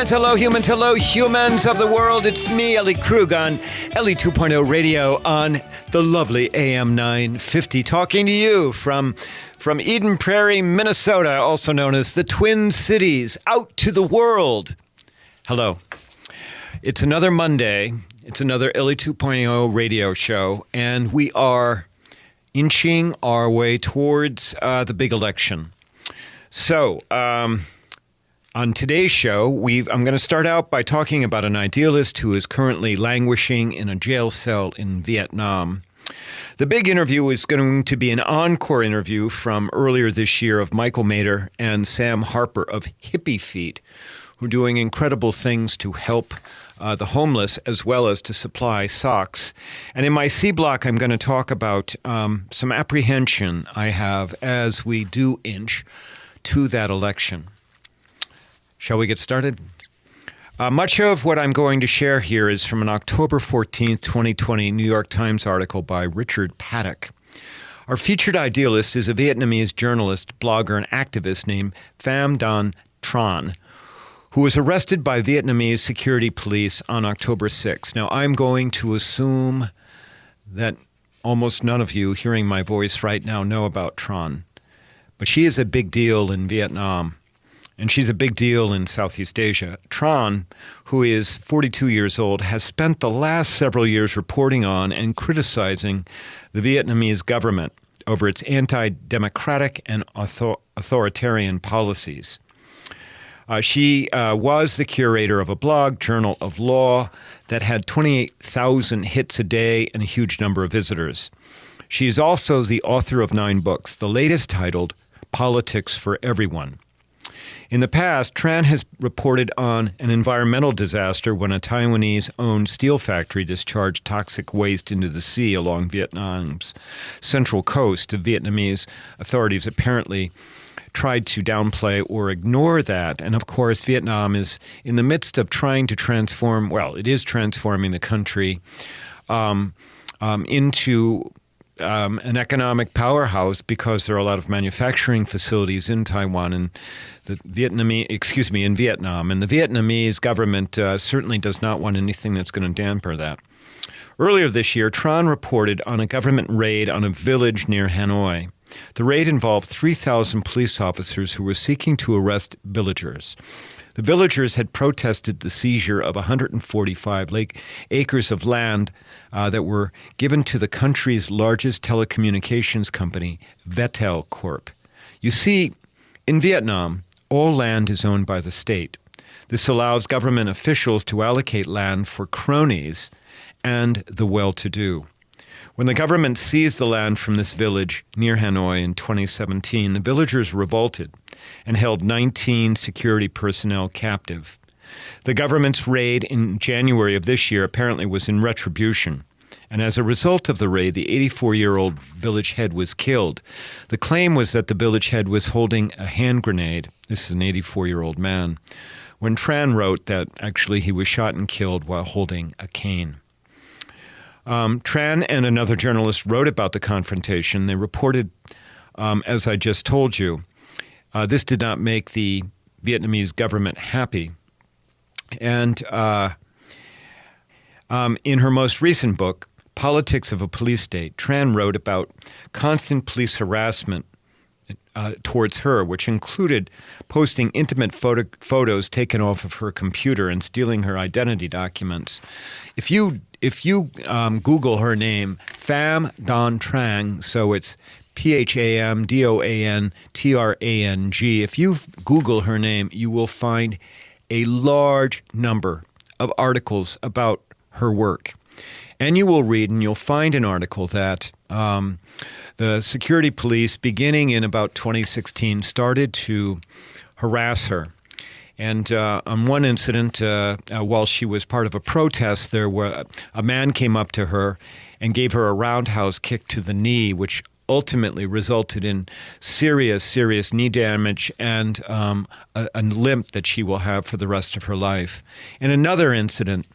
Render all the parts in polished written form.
hello humans of the world. It's me, Ellie Krug, on Ellie 2.0 radio on the lovely AM 950, talking to you from Eden Prairie, Minnesota, also known as the Twin Cities, out to the world. Hello. It's another Monday. It's another Ellie 2.0 radio show, and we are inching our way towards the big election. So, on today's show, I'm going to start out by talking about an idealist who is currently languishing in a jail cell in Vietnam. The big interview is going to be an encore interview from earlier this year of Michael Mader and Sam Harper of Hippy Feet, who are doing incredible things to help the homeless as well as to supply socks. And in my C block, I'm going to talk about some apprehension I have as we do inch to that election. Shall we get started? Much of what I'm going to share here is from an October 14th, 2020 New York Times article by Richard Paddock. Our featured idealist is a Vietnamese journalist, blogger, and activist named Pham Doan Trang, who was arrested by Vietnamese security police on October 6th. Now, I'm going to assume that almost none of you hearing my voice right now know about Tran, but she is a big deal in Vietnam. And she's a big deal in Southeast Asia. Tran, who is 42 years old, has spent the last several years reporting on and criticizing the Vietnamese government over its anti-democratic and authoritarian policies. She was the curator of a blog, Journal of Law, that had 28,000 hits a day and a huge number of visitors. She is also the author of 9 books, the latest titled Politics for Everyone. In the past, Tran has reported on an environmental disaster when a Taiwanese-owned steel factory discharged toxic waste into the sea along Vietnam's central coast. The Vietnamese authorities apparently tried to downplay or ignore that. And of course, Vietnam is in the midst of trying to transform, it is transforming the country into an economic powerhouse because there are a lot of manufacturing facilities in Taiwan and in Vietnam. And the Vietnamese government certainly does not want anything that's going to damper that. Earlier this year, Tran reported on a government raid on a village near Hanoi. The raid involved 3,000 police officers who were seeking to arrest villagers. The villagers had protested the seizure of 145 acres of land that were given to the country's largest telecommunications company, Viettel Corp. You see, in Vietnam, all land is owned by the state. This allows government officials to allocate land for cronies and the well-to-do. When the government seized the land from this village near Hanoi in 2017, the villagers revolted and held 19 security personnel captive. The government's raid in January of this year apparently was in retribution. And as a result of the raid, the 84-year-old village head was killed. The claim was that the village head was holding a hand grenade. This is an 84-year-old man. When Tran wrote that actually he was shot and killed while holding a cane. Tran and another journalist wrote about the confrontation. They reported, as I just told you, this did not make the Vietnamese government happy. And in her most recent book, Politics of a Police State, Tran wrote about constant police harassment towards her, which included posting intimate photos taken off of her computer and stealing her identity documents. If you Google her name, Pham Doan Trang, so it's PhamDoanTrang. If you Google her name, you will find a large number of articles about her work. And you will read and you'll find an article that the security police, beginning in about 2016, started to harass her. And on one incident, while she was part of a protest, a man came up to her and gave her a roundhouse kick to the knee, which ultimately resulted in serious knee damage and a limp that she will have for the rest of her life. In another incident,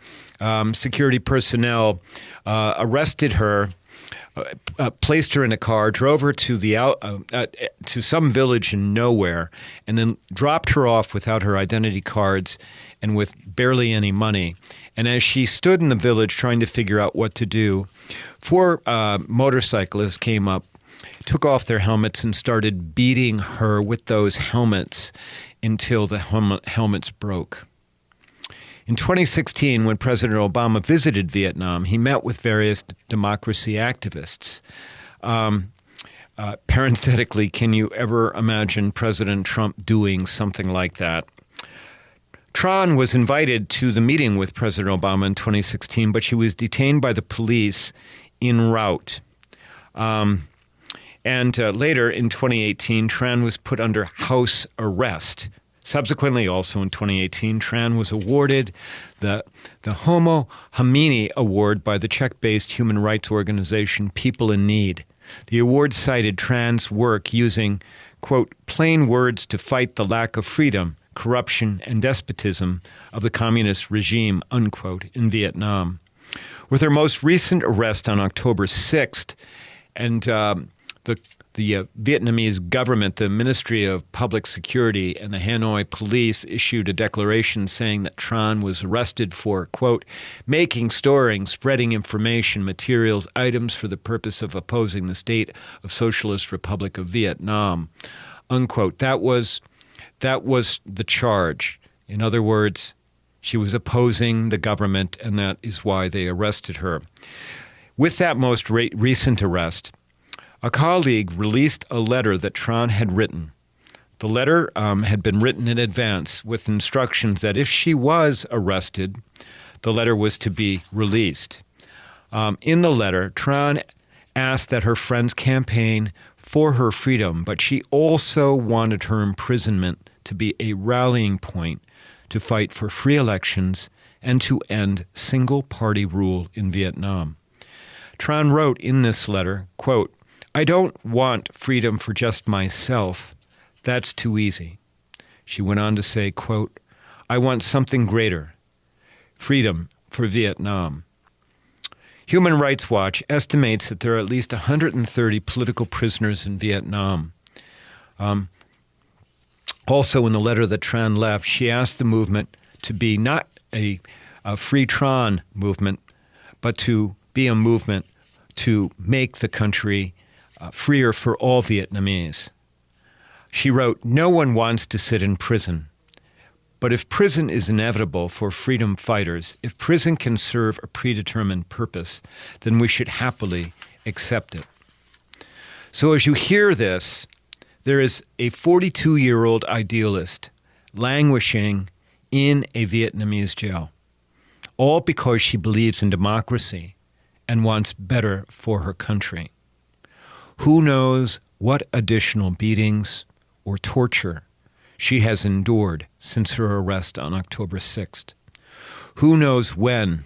security personnel arrested her placed her in a car, drove her to to some village in nowhere, and then dropped her off without her identity cards and with barely any money. And as she stood in the village trying to figure out what to do, four motorcyclists came up, took off their helmets, and started beating her with those helmets until the helmets broke. In 2016, when President Obama visited Vietnam, he met with various democracy activists. Parenthetically, can you ever imagine President Trump doing something like that? Tran was invited to the meeting with President Obama in 2016, but she was detained by the police en route. And later in 2018, Tran was put under house arrest. Subsequently, also in 2018, Tran was awarded the Homo Homini Award by the Czech-based human rights organization People in Need. The award cited Tran's work using, quote, plain words to fight the lack of freedom, corruption, and despotism of the communist regime, unquote, in Vietnam. With her most recent arrest on October 6th, and the Vietnamese government, the Ministry of Public Security, and the Hanoi police issued a declaration saying that Tran was arrested for, quote, making, storing, spreading information, materials, items for the purpose of opposing the state of Socialist Republic of Vietnam, unquote. That was the charge. In other words, she was opposing the government, and that is why they arrested her. With that most recent arrest, a colleague released a letter that Tran had written. The letter had been written in advance with instructions that if she was arrested, the letter was to be released. In the letter, Tran asked that her friends campaign for her freedom, but she also wanted her imprisonment to be a rallying point to fight for free elections and to end single-party rule in Vietnam. Tran wrote in this letter, quote, I don't want freedom for just myself. That's too easy. She went on to say, quote, I want something greater, freedom for Vietnam. Human Rights Watch estimates that there are at least 130 political prisoners in Vietnam. Also in the letter that Tran left, she asked the movement to be not a free Tran movement, but to be a movement to make the country freer for all Vietnamese. She wrote, no one wants to sit in prison. But if prison is inevitable for freedom fighters, if prison can serve a predetermined purpose, then we should happily accept it. So as you hear this, there is a 42-year-old idealist languishing in a Vietnamese jail, all because she believes in democracy and wants better for her country. Who knows what additional beatings or torture she has endured since her arrest on October 6th. Who knows when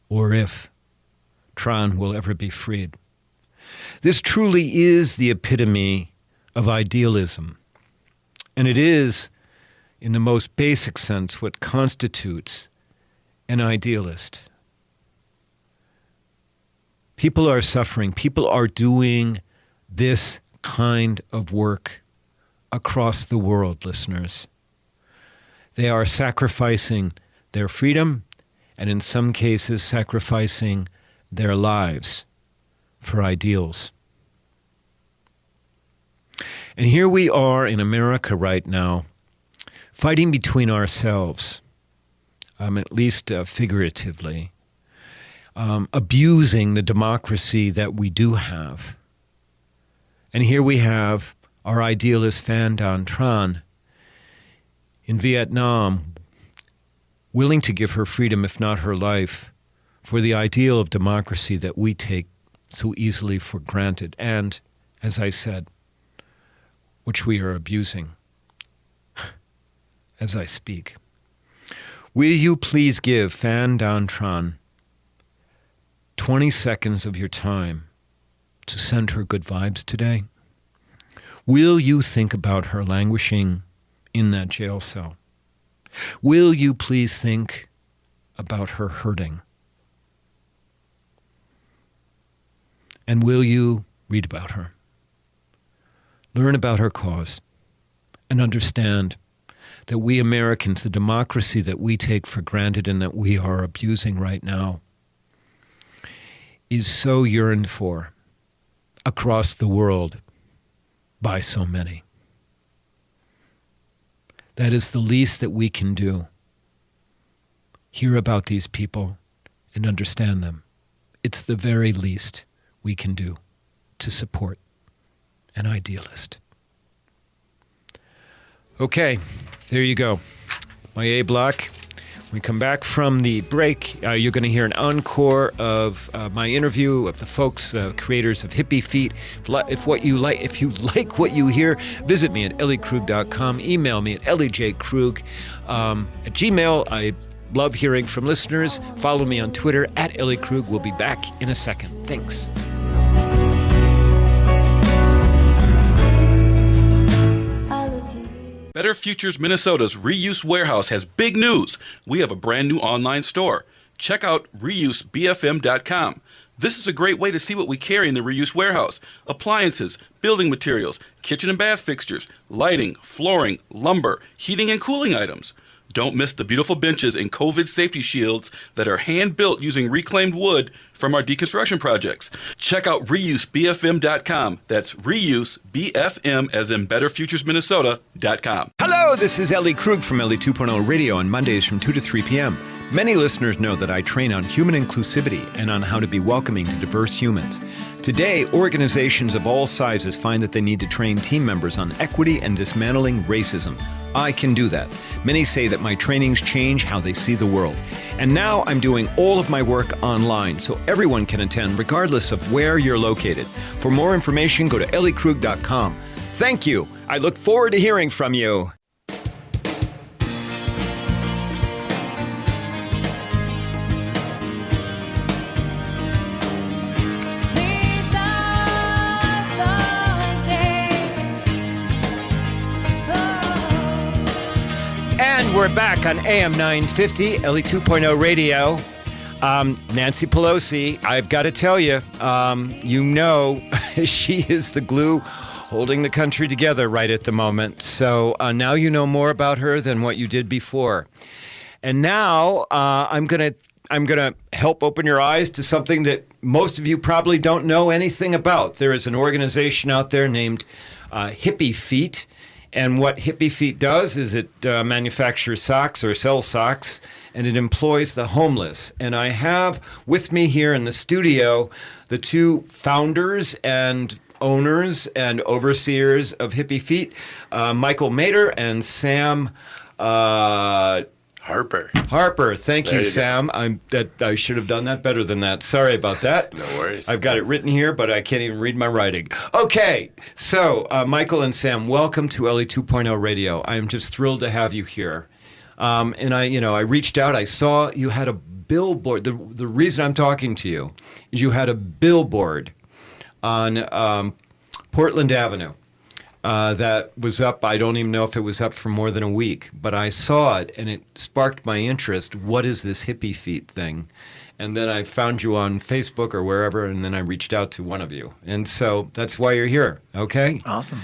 or if Tran will ever be freed. This truly is the epitome of idealism, and it is, in the most basic sense, what constitutes an idealist. People are suffering. People are doing this kind of work across the world, listeners. They are sacrificing their freedom and in some cases sacrificing their lives for ideals. And here we are in America right now, fighting between ourselves, at least figuratively, abusing the democracy that we do have. And here we have our idealist Pham Doan Trang in Vietnam, willing to give her freedom, if not her life, for the ideal of democracy that we take so easily for granted, and, as I said, which we are abusing as I speak. Will you please give Pham Doan Trang 20 seconds of your time to send her good vibes today? Will you think about her languishing in that jail cell? Will you please think about her hurting? And will you read about her? Learn about her cause and understand that we Americans, the democracy that we take for granted and that we are abusing right now, is so yearned for across the world by so many. That is the least that we can do. Hear about these people and understand them. It's the very least we can do to support an idealist. Okay, there you go. My A block. When we come back from the break, you're going to hear an encore of my interview of the folks, creators of Hippy Feet. If you like what you hear, visit me at elliekrug.com. Email me at elliejkrug at Gmail. I love hearing from listeners. Follow me on Twitter at @elliekrug. We'll be back in a second. Thanks. Better Futures Minnesota's Reuse Warehouse has big news. We have a brand new online store. Check out reusebfm.com. This is a great way to see what we carry in the Reuse Warehouse. Appliances, building materials, kitchen and bath fixtures, lighting, flooring, lumber, heating and cooling items. Don't miss the beautiful benches and COVID safety shields that are hand-built using reclaimed wood from our deconstruction projects. Check out reusebfm.com. That's reusebfm as in betterfuturesminnesota.com. Hello, this is Ellie Krug from Ellie 2.0 Radio on Mondays from 2 to 3 p.m. Many listeners know that I train on human inclusivity and on how to be welcoming to diverse humans. Today, organizations of all sizes find that they need to train team members on equity and dismantling racism. I can do that. Many say that my trainings change how they see the world. And now I'm doing all of my work online, so everyone can attend regardless of where you're located. For more information, go to elliekrug.com. Thank you. I look forward to hearing from you. We're back on AM 950, Ellie 2.0 Radio. Nancy Pelosi, I've got to tell you, she is the glue holding the country together right at the moment. So now you know more about her than what you did before. And now I'm gonna help open your eyes to something that most of you probably don't know anything about. There is an organization out there named Hippy Feet. And what Hippy Feet does is it manufactures socks or sells socks, and it employs the homeless. And I have with me here in the studio the two founders and owners and overseers of Hippy Feet, Michael Mader and Sam Harper. Thank you, Sam. I should have done that better than that. Sorry about that. No worries. I've got it written here, but I can't even read my writing. Okay, so Michael and Sam, welcome to Ellie 2.0 Radio. I am just thrilled to have you here. And I reached out. I saw you had a billboard. The reason I'm talking to you is you had a billboard on Portland Avenue. That was up, I don't even know if it was up for more than a week, but I saw it and it sparked my interest. What is this Hippy Feet thing? And then I found you on Facebook or wherever, and then I reached out to one of you. And so that's why you're here, okay? Awesome.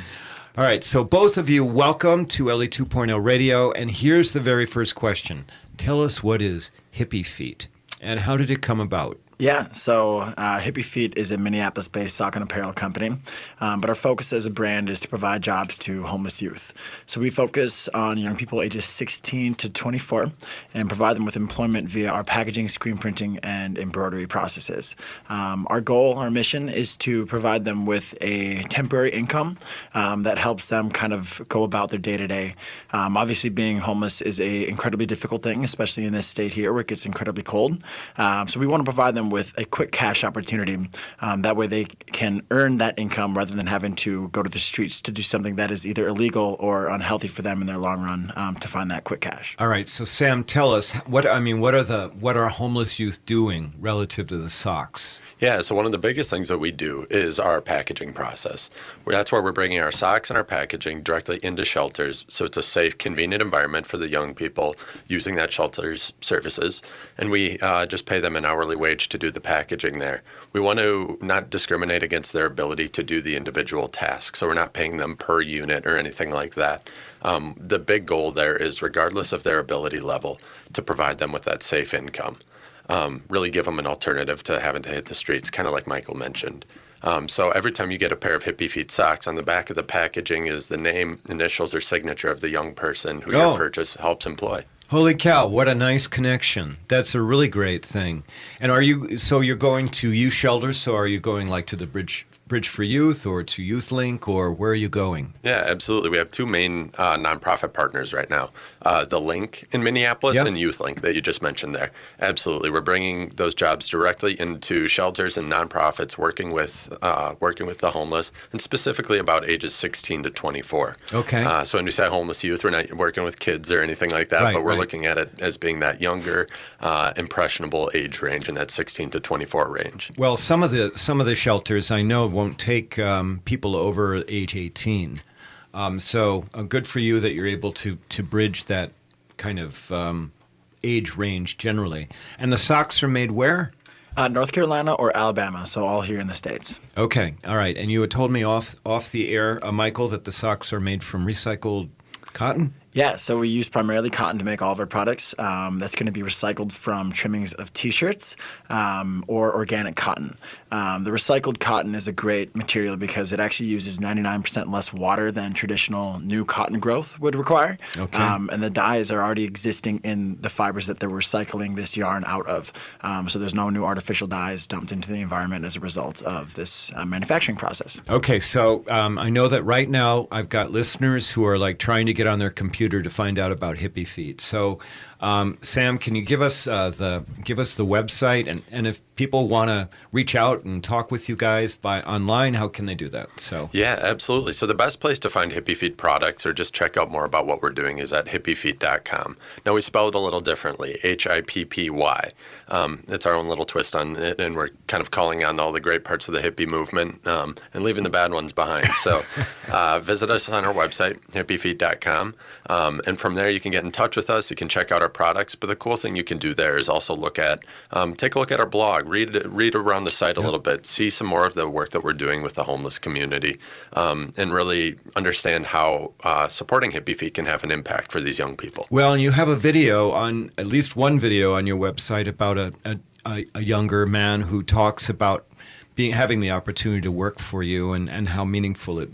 All right, so both of you, welcome to Ellie 2.0 Radio, and here's the very first question. Tell us, what is Hippy Feet, and how did it come about? Yeah, so Hippy Feet is a Minneapolis-based sock and apparel company, but our focus as a brand is to provide jobs to homeless youth. So we focus on young people ages 16 to 24 and provide them with employment via our packaging, screen printing, and embroidery processes. Our goal, our mission, is to provide them with a temporary income that helps them kind of go about their day-to-day. Obviously, being homeless is an incredibly difficult thing, especially in this state here where it gets incredibly cold. So we want to provide them with a quick cash opportunity. That way they can earn that income rather than having to go to the streets to do something that is either illegal or unhealthy for them in their long run to find that quick cash. All right, so Sam, tell us what are homeless youth doing relative to the socks? Yeah, so one of the biggest things that we do is our packaging process. That's where we're bringing our socks and our packaging directly into shelters, so it's a safe, convenient environment for the young people using that shelter's services. And we just pay them an hourly wage to to do the packaging there. We want to not discriminate against their ability to do the individual task. So we're not paying them per unit or anything like that. The big goal there is, regardless of their ability level, to provide them with that safe income. Really give them an alternative to having to hit the streets, kind of like Michael mentioned. So every time you get a pair of Hippy Feet socks, on the back of the packaging is the name, initials, or signature of the young person who your purchase helps employ. Holy cow, what a nice connection. That's a really great thing. And you're going to youth shelters, so are you going like to the Bridge for Youth or to Youth Link, or where are you going? Yeah, absolutely. We have two main nonprofit partners right now. The Link in Minneapolis and Youth Link that you just mentioned there. Absolutely. We're bringing those jobs directly into shelters and nonprofits working with the homeless, and specifically about ages 16 to 24. Okay. So when we say homeless youth, we're not working with kids or anything like that, but we're looking at it as being that younger, impressionable age range in that 16 to 24 range. Well, some of the shelters I know won't take people over age 18. So good for you that you're able to bridge that kind of age range generally. And the socks are made where? North Carolina or Alabama, so all here in the States. Okay, all right. And you had told me off the air, Michael, that the socks are made from recycled cotton? Yeah, so we use primarily cotton to make all of our products. That's going to be recycled from trimmings of T-shirts or organic cotton. The recycled cotton is a great material because it actually uses 99% less water than traditional new cotton growth would require. Okay. And the dyes are already existing in the fibers that they're recycling this yarn out of. So there's no new artificial dyes dumped into the environment as a result of this manufacturing process. Okay, so I know that right now I've got listeners who are like trying to get on their computer to find out about Hippy Feet. So, Sam, can you give us the website, and if people want to reach out and talk with you guys by online, how can they do that? So yeah, absolutely. So the best place to find Hippy Feet products or just check out more about what we're doing is at hippyfeet.com. Now we spell it a little differently, Hippy. It's our own little twist on it, and we're kind of calling on all the great parts of the hippie movement and leaving the bad ones behind. So visit us on our website, hippyfeet.com. And from there, you can get in touch with us. You can check out our products. But the cool thing you can do there is also take a look at our blog, read around the site a little bit, see some more of the work that we're doing with the homeless community, and really understand how supporting Hippy Feet can have an impact for these young people. well, and you have a video at least one video on your website about a younger man who talks about having the opportunity to work for you and how meaningful it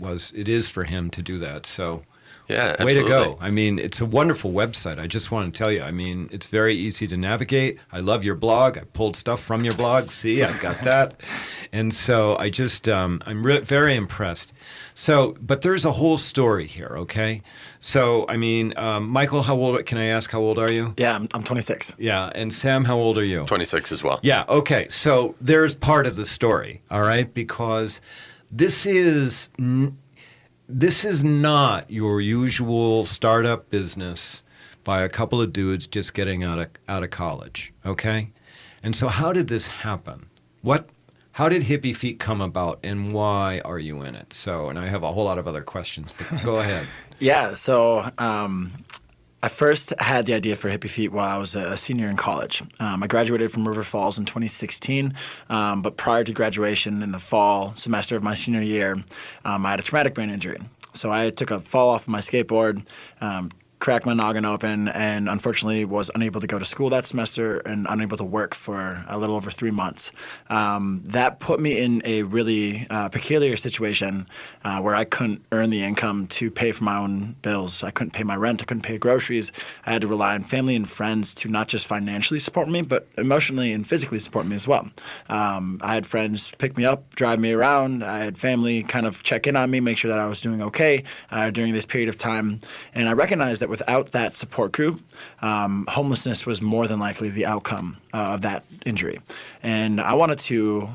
is for him to do that. So. Yeah, absolutely. Way to go. I mean, it's a wonderful website. I just want to tell you, I mean, it's very easy to navigate. I love your blog. I pulled stuff from your blog. See, I got that. And so I just, I'm very impressed. So, but there's a whole story here, okay? So, I mean, Michael, can I ask how old are you? Yeah, I'm 26. Yeah, and Sam, how old are you? 26 as well. Yeah, okay. So there's part of the story, all right? Because this is not your usual startup business by a couple of dudes just getting out of college, okay? And so how did this happen? How did Hippy Feet come about, and why are you in it? So, and I have a whole lot of other questions, but go ahead. Yeah, so I first had the idea for Hippy Feet while I was a senior in college. I graduated from River Falls in 2016, but prior to graduation in the fall semester of my senior year, I had a traumatic brain injury. So I took a fall off of my skateboard, cracked my noggin open, and unfortunately was unable to go to school that semester and unable to work for a little over 3 months. That put me in a really peculiar situation where I couldn't earn the income to pay for my own bills. I couldn't pay my rent. I couldn't pay groceries. I had to rely on family and friends to not just financially support me, but emotionally and physically support me as well. I had friends pick me up, drive me around. I had family kind of check in on me, make sure that I was doing okay during this period of time. And I recognized that without that support group, homelessness was more than likely the outcome of that injury. And I wanted to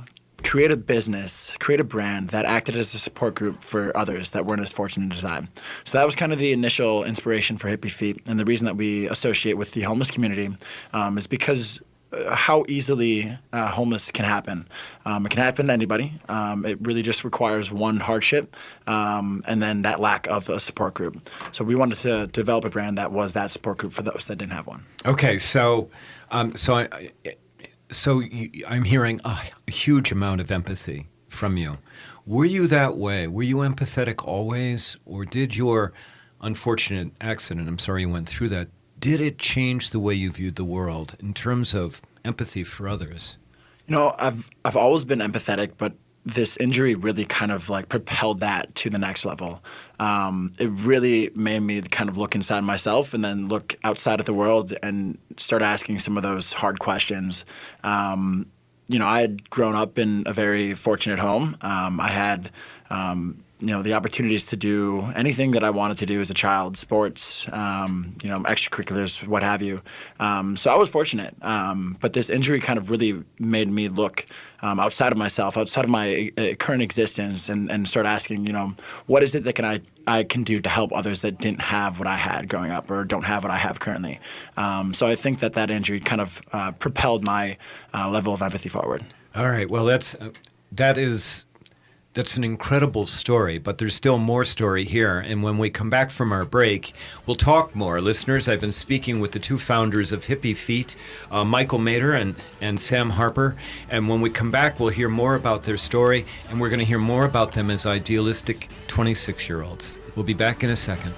create a business, create a brand that acted as a support group for others that weren't as fortunate as I. So that was kind of the initial inspiration for Hippy Feet. And the reason that we associate with the homeless community is because how easily homeless can happen. It can happen to anybody. It really just requires one hardship and then that lack of a support group. So we wanted to develop a brand that was that support group for those that didn't have one. Okay, so I'm hearing a huge amount of empathy from you. Were you that way? Were you empathetic always? Or did your unfortunate accident, I'm sorry you went through that, did it change the way you viewed the world in terms of empathy for others? I've always been empathetic, but this injury really kind of like propelled that to the next level. It really made me kind of look inside myself and then look outside at the world and start asking some of those hard questions. I had grown up in a very fortunate home. I had, the opportunities to do anything that I wanted to do as a child, sports, extracurriculars, what have you. So I was fortunate. But this injury kind of really made me look outside of myself, outside of my current existence, and start asking, what is it that I can do to help others that didn't have what I had growing up or don't have what I have currently. So I think that injury kind of propelled my level of empathy forward. All right. Well, that's an incredible story, but there's still more story here. And when we come back from our break, we'll talk more. Listeners, I've been speaking with the two founders of Hippy Feet, Michael Mader and Sam Harper. And when we come back, we'll hear more about their story, and we're going to hear more about them as idealistic 26-year-olds. We'll be back in a second.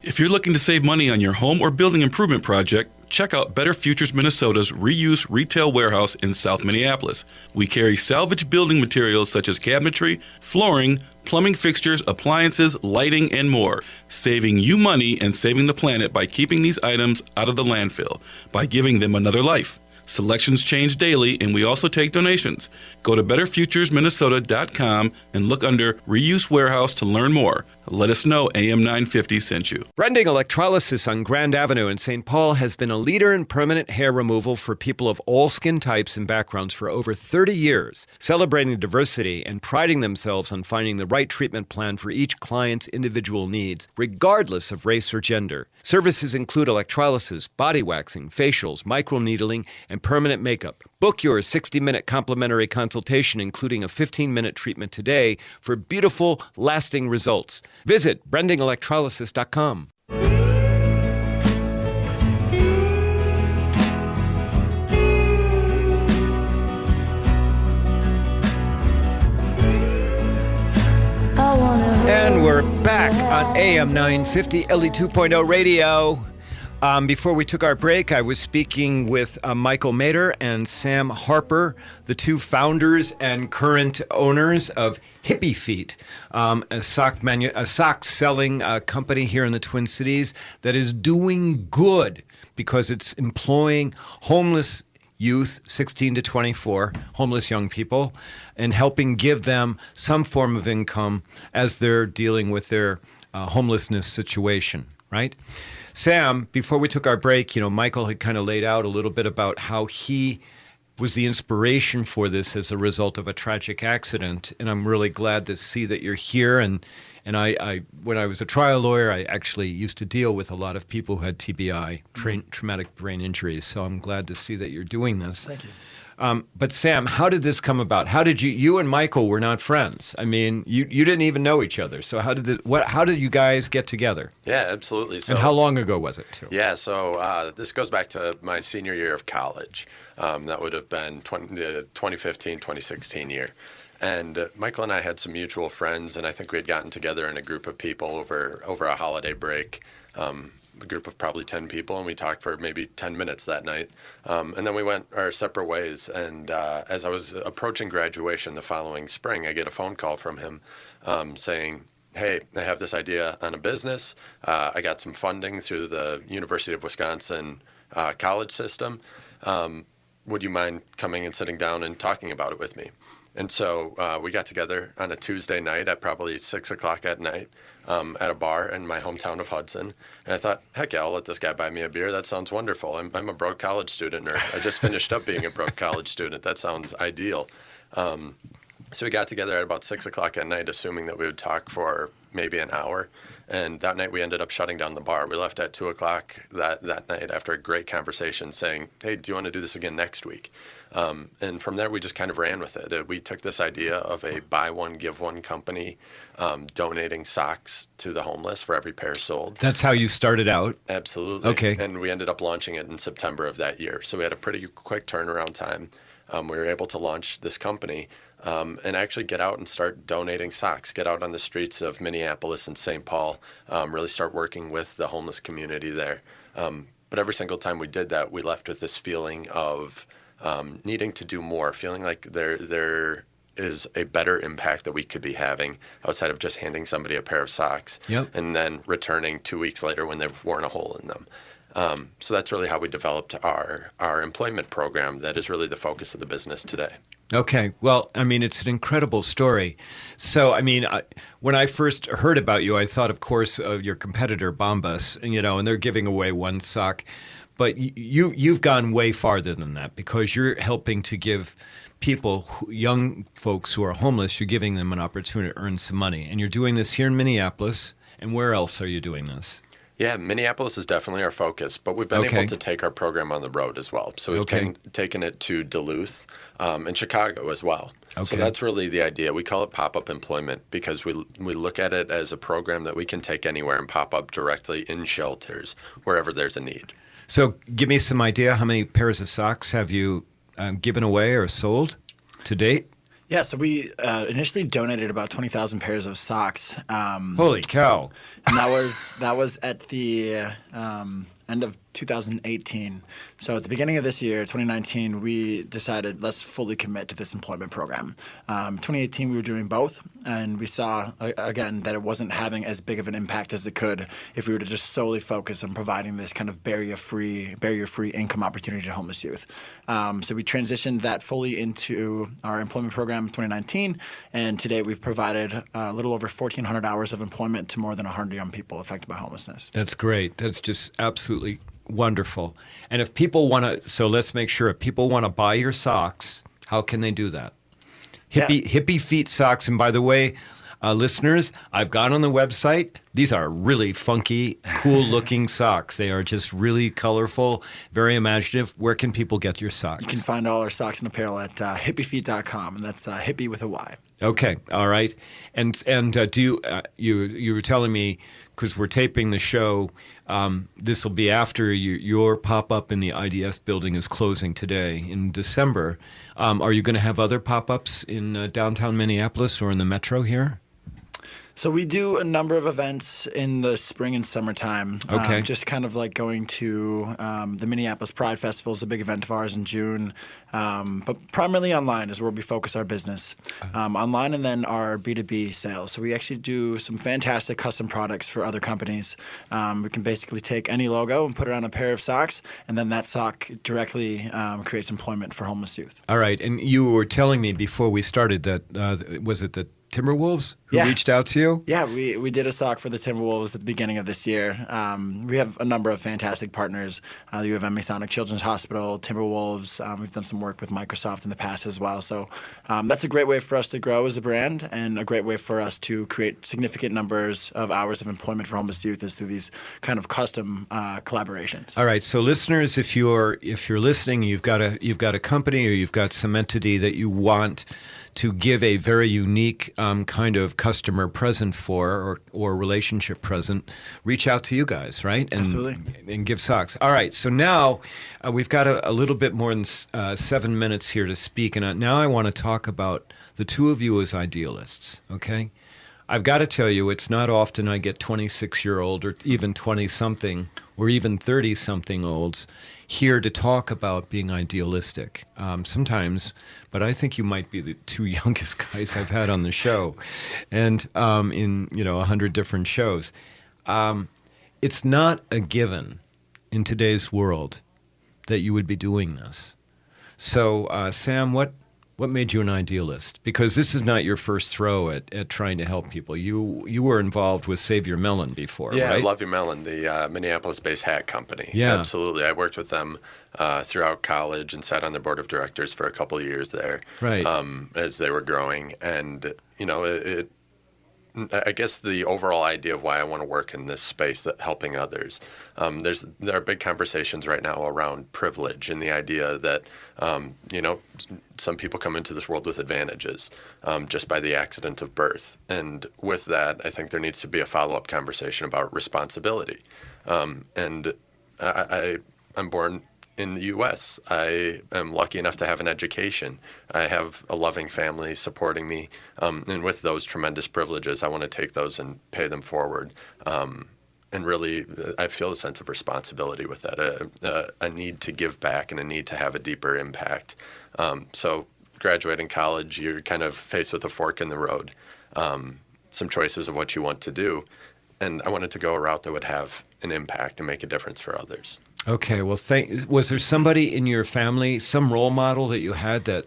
If you're looking to save money on your home or building improvement project, check out Better Futures Minnesota's reuse retail warehouse in South Minneapolis. We carry salvage building materials such as cabinetry, flooring, plumbing fixtures, appliances, lighting, and more, saving you money and saving the planet by keeping these items out of the landfill, by giving them another life. Selections change daily, and we also take donations. Go to betterfuturesminnesota.com and look under Reuse Warehouse to learn more. Let us know AM 950 sent you. Brending Electrolysis on Grand Avenue in St. Paul has been a leader in permanent hair removal for people of all skin types and backgrounds for over 30 years, celebrating diversity and priding themselves on finding the right treatment plan for each client's individual needs, regardless of race or gender. Services include electrolysis, body waxing, facials, microneedling, and permanent makeup. Book your 60-minute complimentary consultation, including a 15-minute treatment today for beautiful, lasting results. Visit brendingelectrolysis.com. And we're back on AM 950 Ellie 2.0 radio. Before we took our break, I was speaking with Michael Mader and Sam Harper, the two founders and current owners of Hippy Feet, a sock-selling company here in the Twin Cities that is doing good because it's employing homeless youth, 16 to 24, homeless young people, and helping give them some form of income as they're dealing with their homelessness situation, right? Sam, before we took our break, Michael had kind of laid out a little bit about how he was the inspiration for this as a result of a tragic accident. And I'm really glad to see that you're here. And I when I was a trial lawyer, I actually used to deal with a lot of people who had TBI, traumatic brain injuries. So I'm glad to see that you're doing this. Thank you. But Sam, how did this come about? How did you and Michael were not friends? I mean, you didn't even know each other. So how did you guys get together? Yeah, absolutely. So, and how long ago was it too? Yeah, so this goes back to my senior year of college. That would have been the 2015, 2016 year. And Michael and I had some mutual friends, and I think we had gotten together in a group of people over a holiday break. A group of probably 10 people, and we talked for maybe 10 minutes that night. And then we went our separate ways. And as I was approaching graduation the following spring, I get a phone call from him saying, hey, I have this idea on a business. I got some funding through the University of Wisconsin college system. Would you mind coming and sitting down and talking about it with me? And so we got together on a Tuesday night at probably 6 o'clock at night at a bar in my hometown of Hudson. And I thought, heck yeah, I'll let this guy buy me a beer. That sounds wonderful. I'm a broke college student, or I just finished up being a broke college student. That sounds ideal. So we got together at about 6 o'clock at night, assuming that we would talk for maybe an hour. And that night we ended up shutting down the bar. We left at 2 o'clock that night after a great conversation saying, hey, do you want to do this again next week? And from there, we just kind of ran with it. We took this idea of a buy one, give one company, donating socks to the homeless for every pair sold. That's how you started out? Absolutely. Okay. And we ended up launching it in September of that year. So we had a pretty quick turnaround time. We were able to launch this company and actually get out and start donating socks, get out on the streets of Minneapolis and St. Paul, really start working with the homeless community there. But every single time we did that, we left with this feeling of needing to do more, feeling like there is a better impact that we could be having outside of just handing somebody a pair of socks and then returning 2 weeks later when they've worn a hole in them. So that's really how we developed our employment program that is really the focus of the business today. Okay. Well, I mean, it's an incredible story. So, I mean, when I first heard about you, I thought, of course, of your competitor, Bombas, and they're giving away one sock. But you've gone way farther than that because you're helping to give people, young folks who are homeless, you're giving them an opportunity to earn some money. And you're doing this here in Minneapolis. And where else are you doing this? Yeah, Minneapolis is definitely our focus, but we've been able to take our program on the road as well. So we've taken it to Duluth and Chicago as well. Okay. So that's really the idea. We call it pop-up employment because we look at it as a program that we can take anywhere and pop up directly in shelters wherever there's a need. So give me some idea, how many pairs of socks have you given away or sold to date? Yeah, so we initially donated about 20,000 pairs of socks. Holy cow! And that was at the end of 2018. So at the beginning of this year, 2019, we decided let's fully commit to this employment program. 2018, we were doing both, and we saw, again, that it wasn't having as big of an impact as it could if we were to just solely focus on providing this kind of barrier-free income opportunity to homeless youth. So we transitioned that fully into our employment program in 2019, and today we've provided a little over 1,400 hours of employment to more than 100 young people affected by homelessness. That's great. That's just absolutely wonderful. And if people want to, so let's make sure, if people want to buy your socks, how can they do that? Hippy Feet socks. And by the way, listeners, I've gone on the website. These are really funky, cool-looking socks. They are just really colorful, very imaginative. Where can people get your socks? You can find all our socks and apparel at hippyfeet.com, and that's hippy with a Y. Okay, all right. And do you were telling me, because we're taping the show, this will be after your pop-up in the IDS building is closing today in December. Are you going to have other pop-ups in downtown Minneapolis or in the metro here? So we do a number of events in the spring and summertime. Okay. Just kind of like going to the Minneapolis Pride Festival is a big event of ours in June. But primarily online is where we focus our business. Online and then our B2B sales. So we actually do some fantastic custom products for other companies. We can basically take any logo and put it on a pair of socks, and then that sock directly creates employment for homeless youth. All right. And you were telling me before we started that, was it the Timberwolves who reached out to you? Yeah, we did a sock for the Timberwolves at the beginning of this year. We have a number of fantastic partners. The U of M Masonic Children's Hospital, Timberwolves. We've done some work with Microsoft in the past as well. So that's a great way for us to grow as a brand and a great way for us to create significant numbers of hours of employment for homeless youth is through these kind of custom collaborations. All right, so listeners, if you're listening, you've got a company or you've got some entity that you want to give a very unique kind of customer present for or relationship present, reach out to you guys, right? And, absolutely. And give socks. All right, so now we've got a little bit more than 7 minutes here to speak, and now I want to talk about the two of you as idealists, okay? I've got to tell you, it's not often I get 26-year-old or even 20-something or even 30-something olds here to talk about being idealistic. Sometimes, but I think you might be the two youngest guys I've had on the show, and in 100 different shows. It's not a given in today's world that you would be doing this. So, Sam, what What made you an idealist? Because this is not your first throw at trying to help people. You were involved with Save Your Melon before, Yeah, right? Love Your Melon, the Minneapolis-based hat company. Yeah. Absolutely. I worked with them throughout college and sat on their board of directors for a couple of years there, Right. As they were growing. And, I guess the overall idea of why I want to work in this space, that helping others, there are big conversations right now around privilege and the idea that, some people come into this world with advantages just by the accident of birth. And with that, I think there needs to be a follow-up conversation about responsibility. And I'm born in the U.S. I am lucky enough to have an education. I have a loving family supporting me. And with those tremendous privileges, I want to take those and pay them forward. And really, I feel a sense of responsibility with that, a need to give back and a need to have a deeper impact. So graduating college, you're kind of faced with a fork in the road, some choices of what you want to do. And I wanted to go a route that would have an impact and make a difference for others. Okay, well, was there somebody in your family, some role model that you had that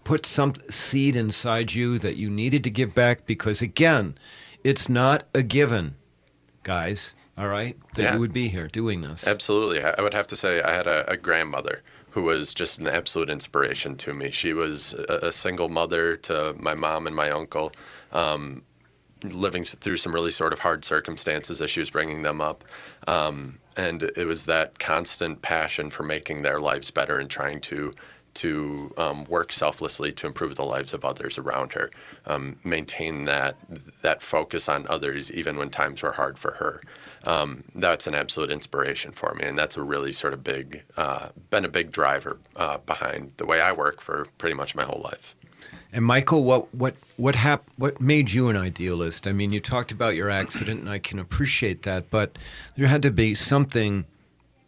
put some seed inside you that you needed to give back? Because, again, it's not a given, guys, all right, that you would be here doing this. Absolutely. I would have to say I had a grandmother who was just an absolute inspiration to me. She was a single mother to my mom and my uncle, living through some really sort of hard circumstances as she was bringing them up. And it was that constant passion for making their lives better and trying to work selflessly to improve the lives of others around her, maintain that focus on others even when times were hard for her. That's an absolute inspiration for me, and that's a really sort of been a big driver behind the way I work for pretty much my whole life. And Michael, what made you an idealist? I mean, you talked about your accident, and I can appreciate that, but there had to be something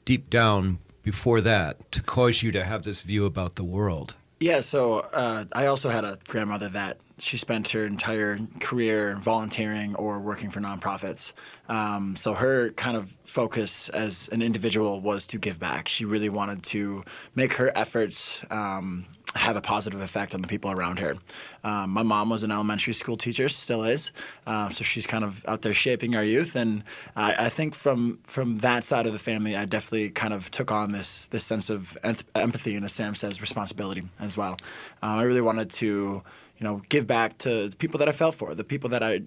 deep down before that to cause you to have this view about the world. Yeah, so I also had a grandmother that she spent her entire career volunteering or working for nonprofits. So her kind of focus as an individual was to give back. She really wanted to make her efforts have a positive effect on the people around her. My mom was an elementary school teacher, still is, so she's kind of out there shaping our youth. And I think from that side of the family, I definitely kind of took on this sense of empathy and, as Sam says, responsibility as well. I really wanted to, give back to the people that I felt for, the people that I,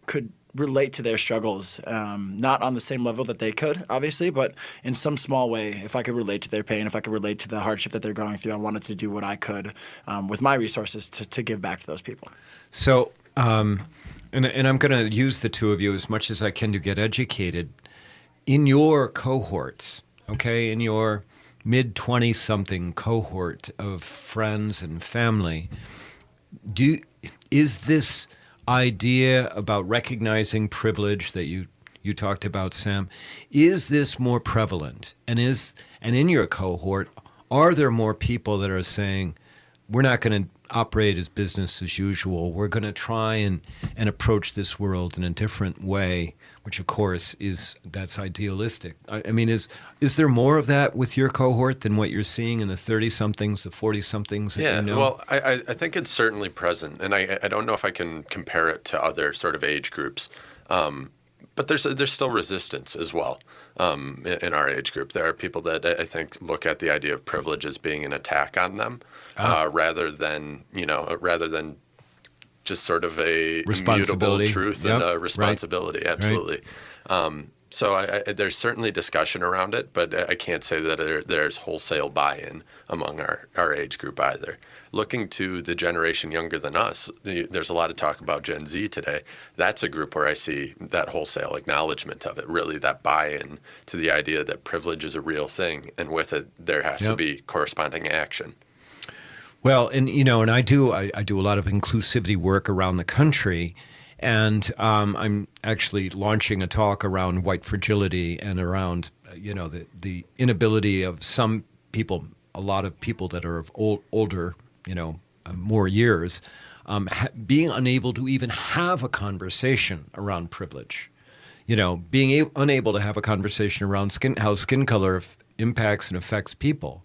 could relate to their struggles, not on the same level that they could, obviously, but in some small way. If I could relate to their pain, if I could relate to the hardship that they're going through, I wanted to do what I could with my resources to give back to those people. So, and I'm going to use the two of you as much as I can to get educated. In your cohorts, okay, in your mid-20-something cohort of friends and family, is this idea about recognizing privilege that you talked about, Sam, is this more prevalent? And in your cohort, are there more people that are saying, we're not going to operate as business as usual, we're going to try and approach this world in a different way, which of course that's idealistic. I mean, is there more of that with your cohort than what you're seeing in the 30-somethings, the 40-somethings that you know? Well, I think it's certainly present, and I don't know if I can compare it to other sort of age groups, but there's still resistance as well in our age group. There are people that I think look at the idea of privilege as being an attack on them, rather than just sort of a immutable truth and a responsibility. Right. Absolutely. Right. So there's certainly discussion around it, but I can't say that there's wholesale buy-in among our age group either. Looking to the generation younger than us, there's a lot of talk about Gen Z today. That's a group where I see that wholesale acknowledgement of it, really that buy-in to the idea that privilege is a real thing, and with it there has to be corresponding action. Well, and I do a lot of inclusivity work around the country, and I'm actually launching a talk around white fragility and around the inability of some people, a lot of people that are of older, more years, being unable to even have a conversation around privilege. Being unable to have a conversation around how skin color impacts and affects people.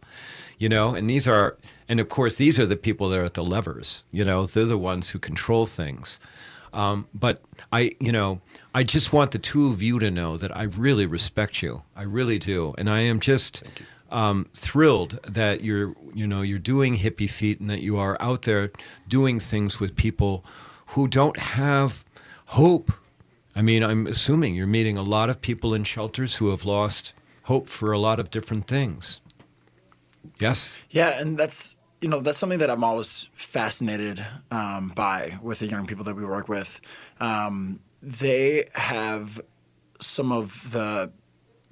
and of course, these are the people that are at the levers. They're the ones who control things. But I just want the two of you to know that I really respect you. I really do, and I am just thrilled that you're doing Hippy Feet and that you are out there doing things with people who don't have hope. I mean, I'm assuming you're meeting a lot of people in shelters who have lost hope for a lot of different things. Yes? Yeah, and that's something that I'm always fascinated by with the young people that we work with. They have some of the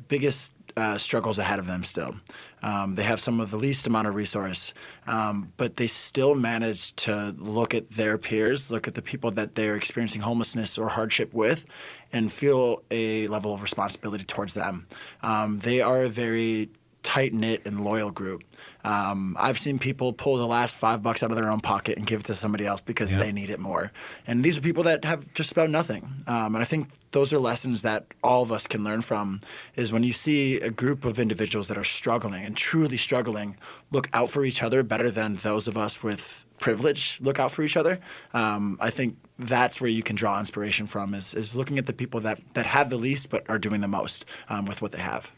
biggest struggles ahead of them still. They have some of the least amount of resource, but they still manage to look at their peers, look at the people that they're experiencing homelessness or hardship with, and feel a level of responsibility towards them. They are a very tight-knit and loyal group. I've seen people pull the last $5 out of their own pocket and give it to somebody else because they need it more. And these are people that have just about nothing. And I think those are lessons that all of us can learn from, is when you see a group of individuals that are struggling and truly struggling, look out for each other better than those of us with privilege look out for each other. I think that's where you can draw inspiration from, is looking at the people that have the least but are doing the most with what they have.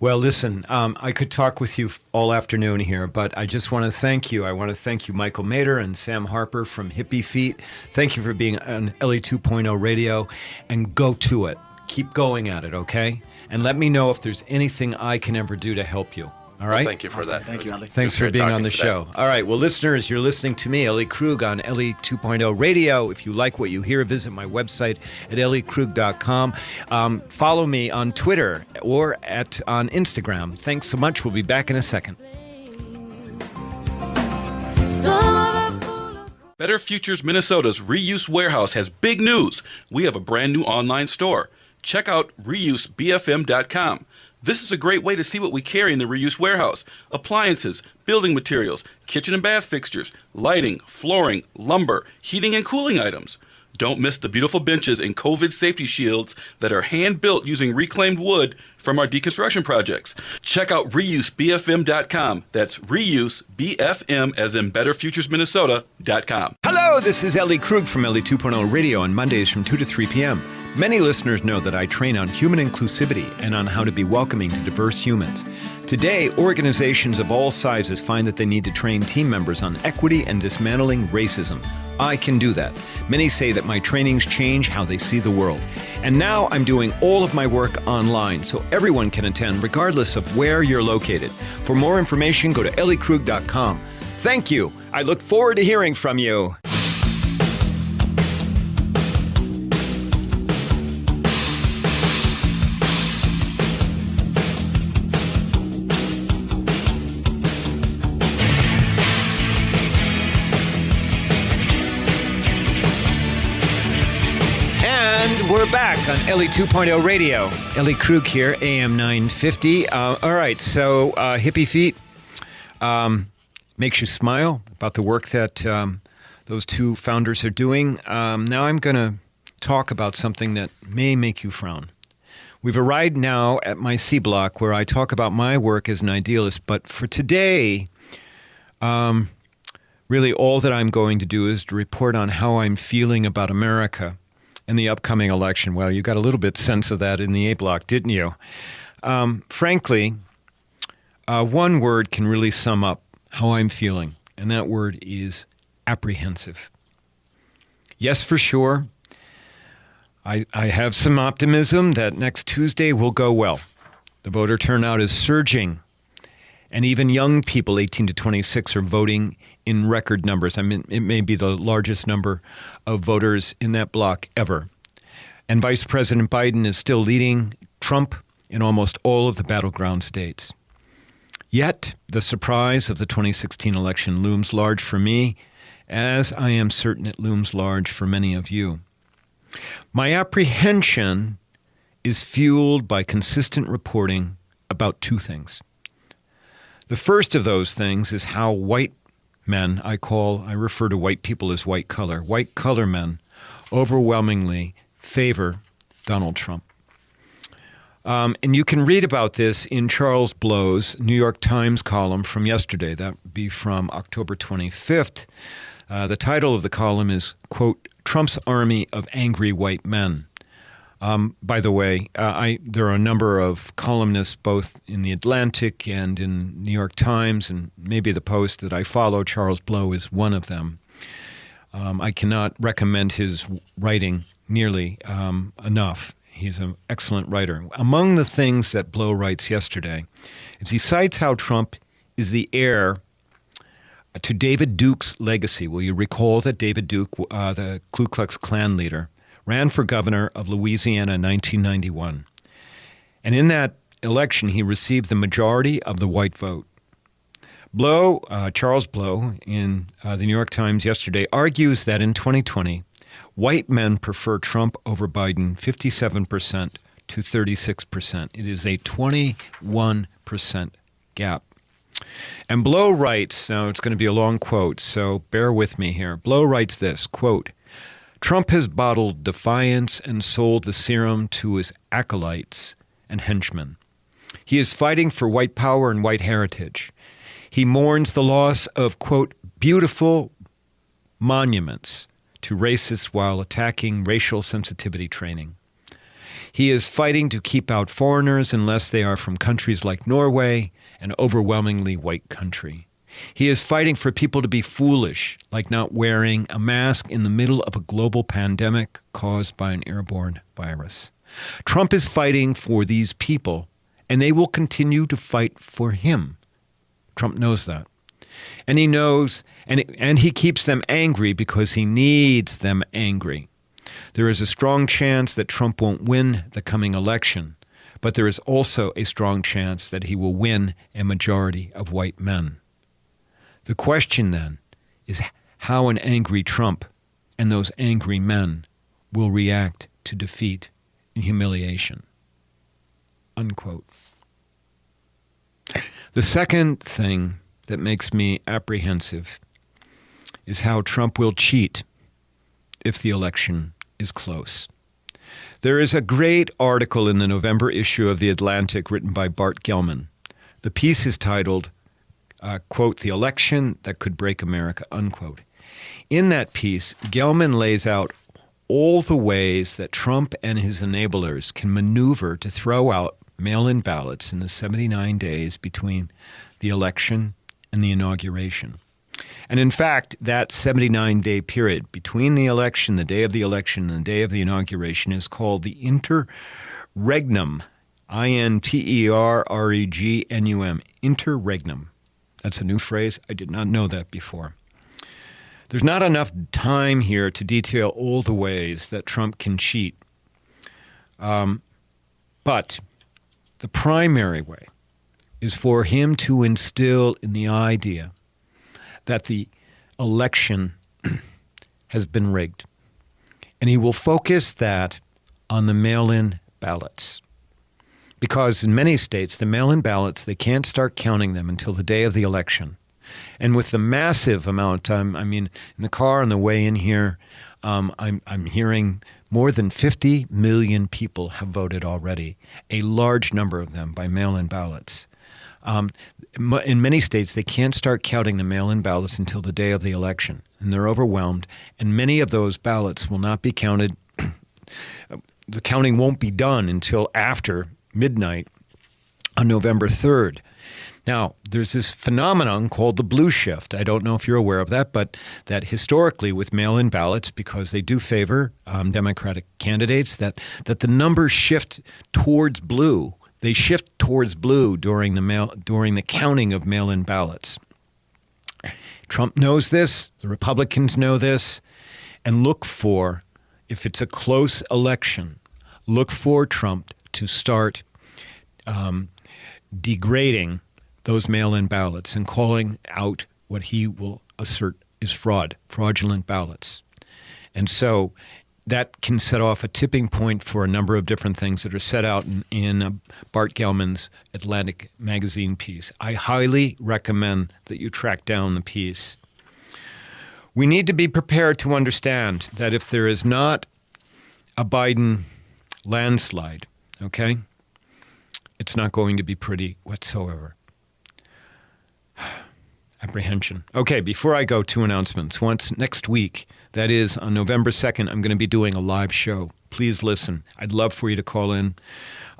Well, listen, I could talk with you all afternoon here, but I just want to thank you. I want to thank you, Michael Mader and Sam Harper from Hippy Feet. Thank you for being on Ellie 2.0 Radio, and go to it. Keep going at it, okay? And let me know if there's anything I can ever do to help you. All right? Well, thank you for that. Thank you, Ellie. Thanks for being on the show. All right. Well, listeners, you're listening to me, Ellie Krug, on Ellie 2.0 Radio. If you like what you hear, visit my website at elliekrug.com. Follow me on Twitter or on Instagram. Thanks so much. We'll be back in a second. Better Futures Minnesota's Reuse Warehouse has big news. We have a brand new online store. Check out reusebfm.com. This is a great way to see what we carry in the Reuse Warehouse: appliances, building materials, kitchen and bath fixtures, lighting, flooring, lumber, heating and cooling items. Don't miss the beautiful benches and COVID safety shields that are hand-built using reclaimed wood from our deconstruction projects. Check out reusebfm.com. That's reusebfm, as in betterfuturesminnesota.com. Hello, this is Ellie Krug from Ellie 2.0 Radio on Mondays from 2 to 3 p.m. Many listeners know that I train on human inclusivity and on how to be welcoming to diverse humans. Today, organizations of all sizes find that they need to train team members on equity and dismantling racism. I can do that. Many say that my trainings change how they see the world. And now I'm doing all of my work online, so everyone can attend regardless of where you're located. For more information, go to elliekrug.com. Thank you. I look forward to hearing from you. We're back on Ellie 2.0 Radio. Ellie Krug here, AM 950. All right, so Hippy Feet makes you smile about the work that those two founders are doing. Now I'm going to talk about something that may make you frown. We've arrived now at my C block where I talk about my work as an idealist, but for today, really all that I'm going to do is to report on how I'm feeling about America in the upcoming election. Well, you got a little bit sense of that in the A block, didn't you? Frankly, one word can really sum up how I'm feeling, and that word is apprehensive. Yes, for sure. I have some optimism that next Tuesday will go well. The voter turnout is surging, and even young people, 18 to 26, are voting in record numbers. I mean, it may be the largest number of voters in that block ever. And Vice President Biden is still leading Trump in almost all of the battleground states. Yet, the surprise of the 2016 election looms large for me, as I am certain it looms large for many of you. My apprehension is fueled by consistent reporting about two things. The first of those things is how white men, I refer to white people as white collar men overwhelmingly favor Donald Trump. And you can read about this in Charles Blow's New York Times column from yesterday. That would be from October 25th. The title of the column is, quote, Trump's Army of Angry White Men. By the way, there are a number of columnists both in the Atlantic and in New York Times and maybe the Post that I follow. Charles Blow is one of them. I cannot recommend his writing nearly enough. He's an excellent writer. Among the things that Blow writes yesterday is he cites how Trump is the heir to David Duke's legacy. Will you recall that David Duke, the Ku Klux Klan leader, ran for governor of Louisiana in 1991. And in that election, he received the majority of the white vote. Blow, Charles Blow, in the New York Times yesterday, argues that in 2020, white men prefer Trump over Biden 57% to 36%. It is a 21% gap. And Blow writes, now it's going to be a long quote, so bear with me here. Blow writes this, quote, Trump has bottled defiance and sold the serum to his acolytes and henchmen. He is fighting for white power and white heritage. He mourns the loss of, quote, beautiful monuments to racists while attacking racial sensitivity training. He is fighting to keep out foreigners unless they are from countries like Norway, an overwhelmingly white country. He is fighting for people to be foolish, like not wearing a mask in the middle of a global pandemic caused by an airborne virus. Trump is fighting for these people, and they will continue to fight for him. Trump knows that. And he knows, and he keeps them angry because he needs them angry. There is a strong chance that Trump won't win the coming election, but there is also a strong chance that he will win a majority of white men. The question then is how an angry Trump and those angry men will react to defeat and humiliation. Unquote. The second thing that makes me apprehensive is how Trump will cheat if the election is close. There is a great article in the November issue of The Atlantic written by Bart Gellman. The piece is titled, quote, The Election That Could Break America, unquote. In that piece, Gellman lays out all the ways that Trump and his enablers can maneuver to throw out mail-in ballots in the 79 days between the election and the inauguration. And in fact, that 79-day period between the election, the day of the election, and the day of the inauguration is called the interregnum, I-N-T-E-R-R-E-G-N-U-M, interregnum. That's a new phrase. I did not know that before. There's not enough time here to detail all the ways that Trump can cheat. But the primary way is for him to instill in the idea that the election has been rigged. And he will focus that on the mail-in ballots. Because in many states, the mail-in ballots, they can't start counting them until the day of the election. And with the massive amount, in the car on the way in here, I'm hearing more than 50 million people have voted already, a large number of them by mail-in ballots. In many states, they can't start counting the mail-in ballots until the day of the election, and they're overwhelmed, and many of those ballots will not be counted. The counting won't be done until after midnight on November 3rd. Now, there's this phenomenon called the blue shift. I don't know if you're aware of that, but that historically with mail-in ballots, because they do favor Democratic candidates, that the numbers shift towards blue. They shift towards blue during the counting of mail-in ballots. Trump knows this. The Republicans know this. And look for, if it's a close election, look for Trump to start degrading those mail-in ballots and calling out what he will assert is fraudulent ballots. And so that can set off a tipping point for a number of different things that are set out in Bart Gellman's Atlantic magazine piece. I highly recommend that you track down the piece. We need to be prepared to understand that if there is not a Biden landslide, okay, It's not going to be pretty whatsoever. Apprehension. Okay, before I go, 2 announcements. Once next week, that is on November 2nd, I'm going to be doing a live show. Please listen. I'd love for you to call in.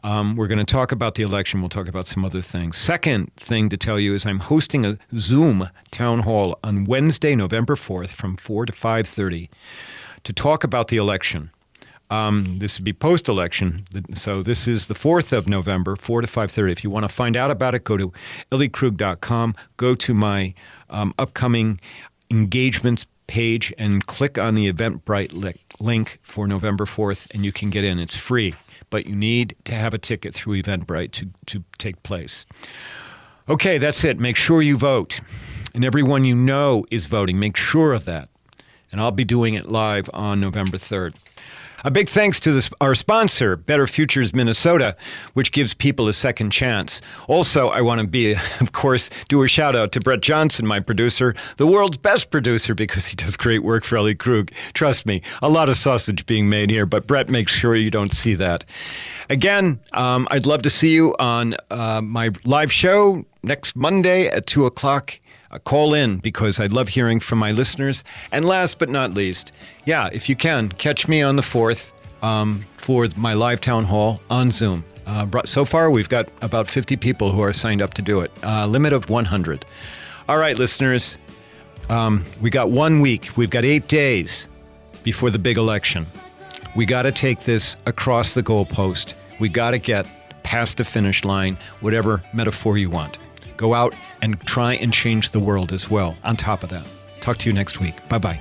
We're going to talk about the election. We'll talk about some other things. Second thing to tell you is I'm hosting a Zoom town hall on Wednesday, November 4th from 4 to 5:30 to talk about the election. This would be post-election, so this is the 4th of November, 4 to 5:30. If you want to find out about it, go to elliekrug.com, go to my upcoming engagements page, and click on the Eventbrite link for November 4th, and you can get in. It's free, but you need to have a ticket through Eventbrite to take place. Okay, that's it. Make sure you vote, and everyone you know is voting. Make sure of that, and I'll be doing it live on November 3rd. A big thanks to our sponsor, Better Futures Minnesota, which gives people a second chance. Also, I want to of course, do a shout out to Brett Johnson, my producer, the world's best producer, because he does great work for Ellie Krug. Trust me, a lot of sausage being made here, but Brett makes sure you don't see that. Again, I'd love to see you on my live show next Monday at 2 o'clock. Call in, because I love hearing from my listeners. And last but not least, if you can, catch me on the 4th for my live town hall on Zoom. So far, we've got about 50 people who are signed up to do it. Limit of 100. All right, listeners, we got 1 week. We've got 8 days before the big election. We got to take this across the goalpost. We got to get past the finish line, whatever metaphor you want. Go out and try and change the world as well, on top of that. Talk to you next week. Bye-bye.